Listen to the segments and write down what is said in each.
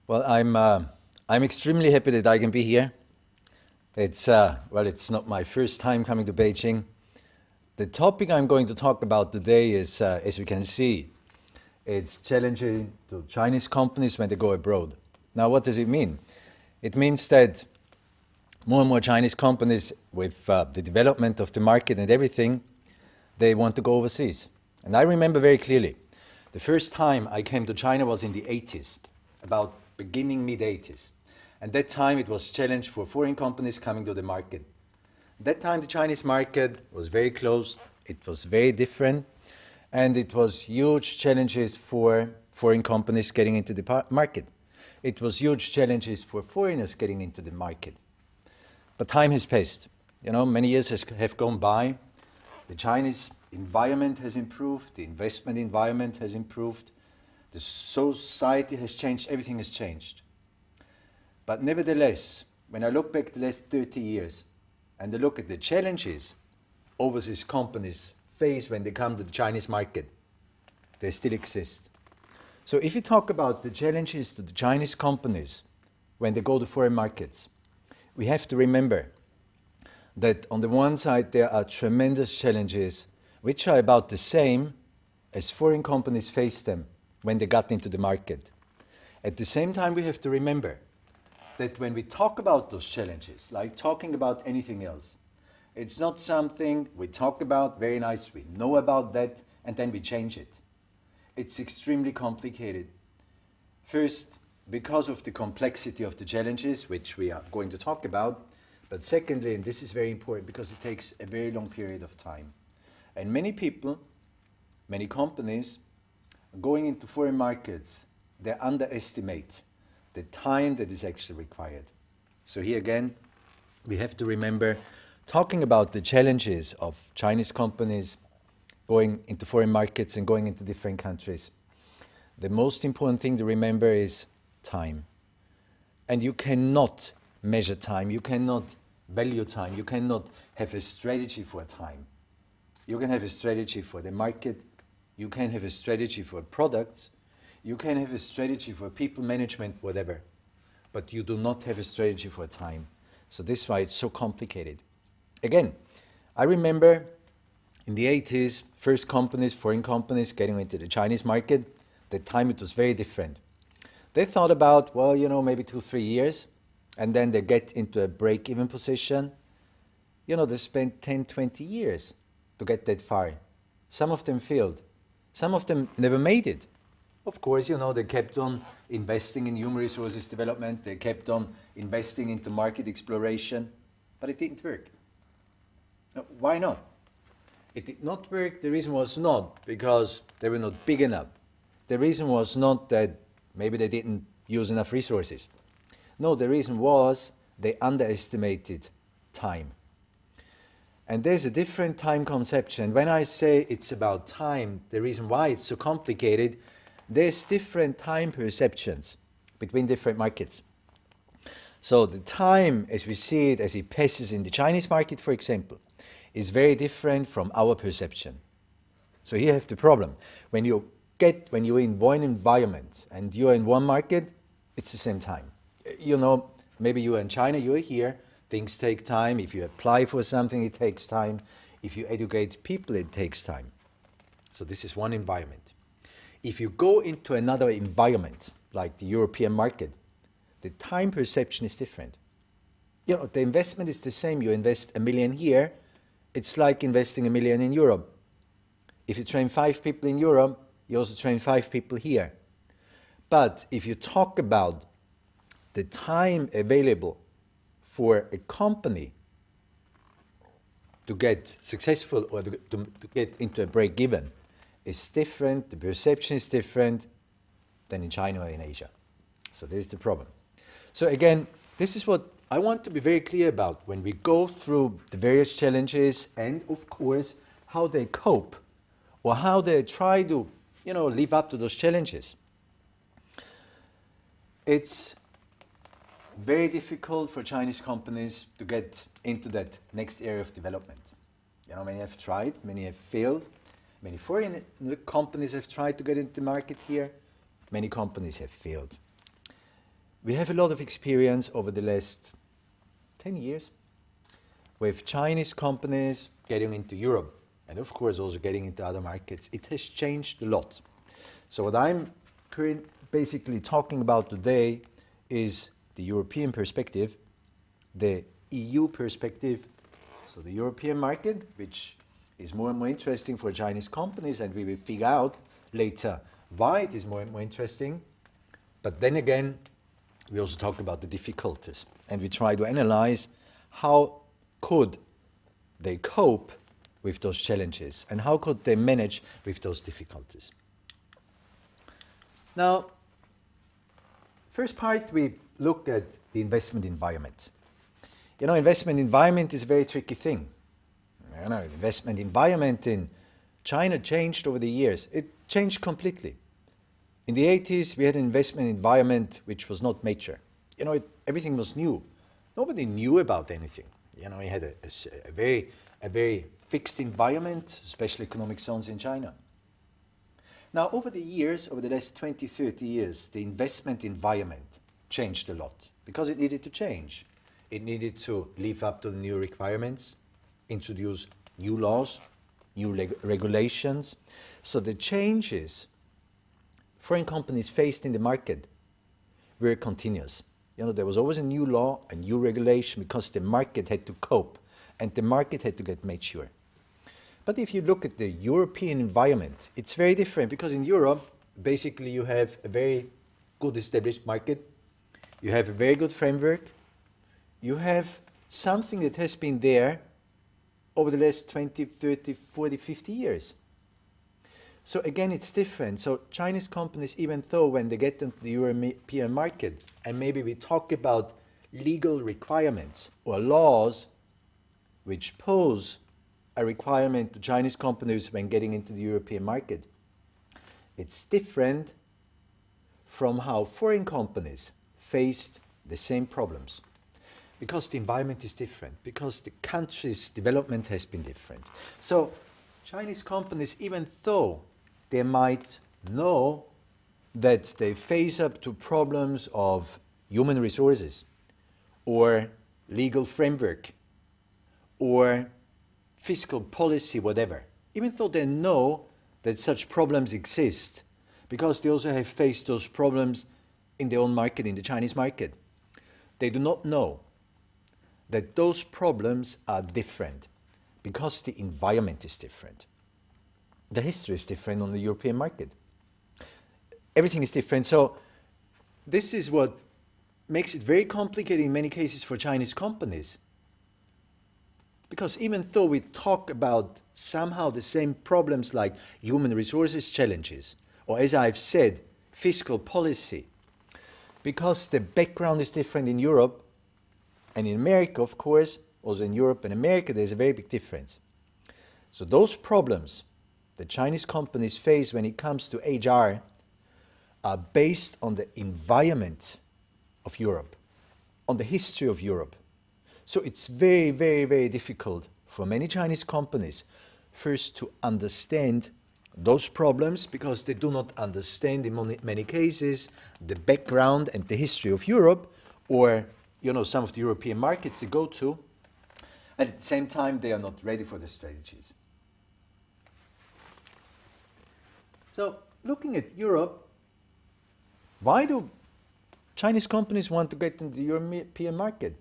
Well, I'm extremely happy that I can be here. It's not my first time coming to Beijing. The topic I'm going to talk about today is, as we can see, it's challenging to Chinese companies when they go abroad. Now, what does it mean? It means that more and more Chinese companies, with the development of the market and everything, they want to go overseas. And I remember very clearly, the first time I came to China was in the 80s, about beginning mid-80s. And that time it was challenge for foreign companies coming to the market. That time the Chinese market was very closed, it was very different, and it was huge challenges for foreign companies getting into the market. It was huge challenges for foreigners getting into the market. But time has passed. Many years have gone by. The Chinese environment has improved, the investment environment has improved, the society has changed, everything has changed. But nevertheless, when I look back the last 30 years and I look at the challenges overseas companies face when they come to the Chinese market, they still exist. So if you talk about the challenges to the Chinese companies when they go to foreign markets, we have to remember that on the one side there are tremendous challenges which are about the same as foreign companies faced them when they got into the market. At the same time, we have to remember that when we talk about those challenges, like talking about anything else, it's not something we talk about, very nice, we know about that, and then we change it. It's extremely complicated. First, because of the complexity of the challenges, which we are going to talk about, but secondly, and this is very important, because it takes a very long period of time. And many people, many companies, going into foreign markets, they underestimate the time that is actually required. So here again, we have to remember, talking about the challenges of Chinese companies going into foreign markets and going into different countries, the most important thing to remember is time. And you cannot measure time, you cannot value time, you cannot have a strategy for time. You can have a strategy for the market, you can have a strategy for products, you can have a strategy for people management, whatever, but you do not have a strategy for time. So this is why it's so complicated. Again, I remember in the 80s, first companies, foreign companies getting into the Chinese market, the time it was very different. They thought about, maybe 2-3 years, and then they get into a break-even position. They spent 10-20 years to get that far. Some of them failed. Some of them never made it. Of course, they kept on investing in human resources development, they kept on investing into market exploration, but it didn't work. Now, why not? It did not work. The reason was not because they were not big enough. The reason was not that maybe they didn't use enough resources. No, the reason was they underestimated time. And there's a different time conception. When I say it's about time, the reason why it's so complicated, there's different time perceptions between different markets. So the time, as we see it, as it passes in the Chinese market, for example, is very different from our perception. So here you have the problem. When you're in one environment and you're in one market, it's the same time. Maybe you're in China, you're here, things take time. If you apply for something, it takes time. If you educate people, it takes time. So this is one environment. If you go into another environment, like the European market, the time perception is different. The investment is the same. You invest $1 million here, it's like investing $1 million in Europe. If you train 5 people in Europe, you also train 5 people here. But if you talk about the time available for a company to get successful or to get into a break-even, is different, the perception is different than in China or in Asia. So there's the problem. So again, this is what I want to be very clear about when we go through the various challenges and, of course, how they cope or how they try to, live up to those challenges. It's very difficult for Chinese companies to get into that next area of development. Many have tried, many have failed. Many foreign companies have tried to get into the market here. Many companies have failed. we have a lot of experience over the last 10 years with Chinese companies getting into Europe and of course also getting into other markets. It has changed a lot. So what I'm basically talking about today is the European perspective, the EU perspective, so the European market, which is more and more interesting for Chinese companies, and we will figure out later why it is more and more interesting. But then again, we also talk about the difficulties, and we try to analyze how could they cope with those challenges and how could they manage with those difficulties. Now, first part, we look at the investment environment. You know, investment environment is a very tricky thing. You know, investment environment in China changed over the years. It changed completely. In the 80s, we had an investment environment which was not mature. You know, everything was new. Nobody knew about anything. You know, we had a very fixed environment, special economic zones in China. Now, over the years, over the last 20, 30 years, the investment environment changed a lot because it needed to change. It needed to live up to the new requirements, introduce new laws, new regulations. So the changes foreign companies faced in the market were continuous. You know, there was always a new law, a new regulation, because the market had to cope and the market had to get mature. But if you look at the European environment, it's very different because in Europe, basically you have a very good established market, you have a very good framework, you have something that has been there over the last 20, 30, 40, 50 years. So again, it's different. So Chinese companies, even though when they get into the European market, and maybe we talk about legal requirements or laws which pose a requirement to Chinese companies when getting into the European market, it's different from how foreign companies faced the same problems. Because the environment is different, because the country's development has been different. So Chinese companies, even though they might know that they face up to problems of human resources or legal framework or fiscal policy, whatever, even though they know that such problems exist, because they also have faced those problems in their own market, in the Chinese market, they do not know that those problems are different because the environment is different. The history is different on the European market. Everything is different. So this is what makes it very complicated in many cases for Chinese companies. Because even though we talk about somehow the same problems like human resources challenges, or as I've said, fiscal policy, because the background is different in Europe and in America, of course, also in Europe and America, there's a very big difference. So those problems that Chinese companies face when it comes to HR are based on the environment of Europe, on the history of Europe. So it's very, very, very difficult for many Chinese companies first to understand those problems because they do not understand in many cases the background and the history of Europe or, you know, some of the European markets they go to. And at the same time, they are not ready for the strategies. So looking at Europe, why do Chinese companies want to get into the European market?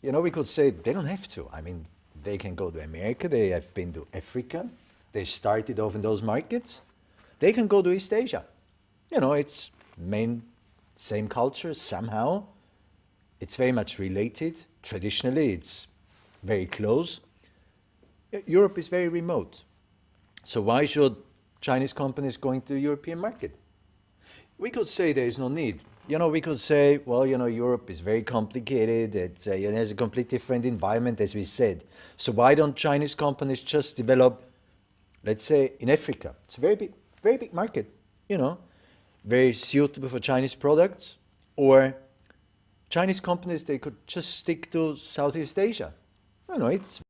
You know, we could say they don't have to. I mean, they can go to America, they have been to Africa, they started off in those markets. They can go to East Asia. You know, it's same culture somehow. It's very much related. Traditionally, it's very close. Europe is very remote. So why should Chinese companies go into the European market? We could say there is no need. You know, we could say, well, you know, Europe is very complicated. It has a completely different environment, as we said. So why don't Chinese companies just develop, let's say, in Africa? It's a very big market, you know, very suitable for Chinese products. Or Chinese companies, they could just stick to Southeast Asia. No, it's